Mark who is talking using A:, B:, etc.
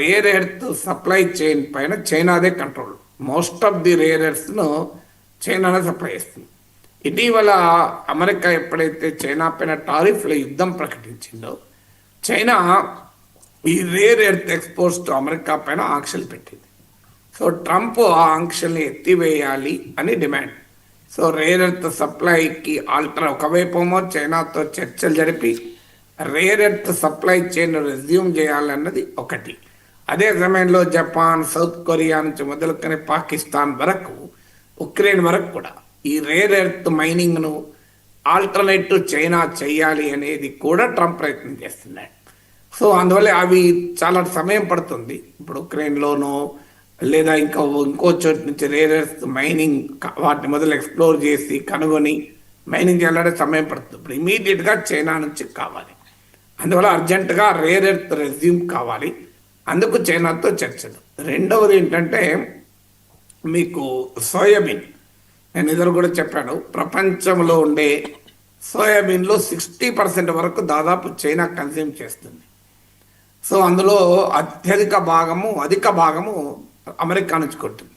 A: Rare earth supply chain పైన చైనాదే control. Most of the rare ఎర్త్స్ను చైనానే సప్లై చేస్తుంది. ఇటీవల అమెరికా ఎప్పుడైతే చైనా పైన టారిఫ్ల యుద్ధం ప్రకటించిందో, చైనా ఈ rare earth exports to America పైన ఆంక్షలు పెట్టింది. సో ట్రంప్ ఆ ఆంక్షల్ని ఎత్తివేయాలి అని డిమాండ్. సో రేర్ ఎర్త్ సప్లైకి ఒకవైపేమో చైనాతో చర్చలు జరిపి rare earth supply chain resume చేయాలన్నది ఒకటి. అదే సమయంలో జపాన్, సౌత్ కొరియా నుంచి మొదలుకొని పాకిస్తాన్ వరకు, ఉక్రెయిన్ వరకు కూడా ఈ రేర్ ఎర్త్ మైనింగ్ను ఆల్టర్నేటివ్ చైనా చేయాలి అనేది కూడా ట్రంప్ ప్రయత్నం చేస్తున్నాడు. సో అందువల్ల అవి చాలా సమయం పడుతుంది. ఇప్పుడు ఉక్రెయిన్లోనో లేదా ఇంకో చోటు నుంచి రేర్ ఎర్త్ మైనింగ్ వాటిని మొదలు ఎక్స్ప్లోర్ చేసి కనుగొని మైనింగ్ చేయాలంటే సమయం పడుతుంది. ఇప్పుడు ఇమీడియట్గా చైనా నుంచి కావాలి. అందువల్ల అర్జెంటుగా రేర్ ఎర్త్ రెజ్యూమ్ కావాలి. అందుకు చైనాతో చర్చలు. రెండవది ఏంటంటే మీకు సోయాబీన్. నేను ఇద్దరు కూడా చెప్పాను, ప్రపంచంలో ఉండే సోయాబీన్లో 60% వరకు దాదాపు చైనా కన్జ్యూమ్ చేస్తుంది. సో అందులో అధిక భాగము అమెరికా నుంచి కొంటుంది.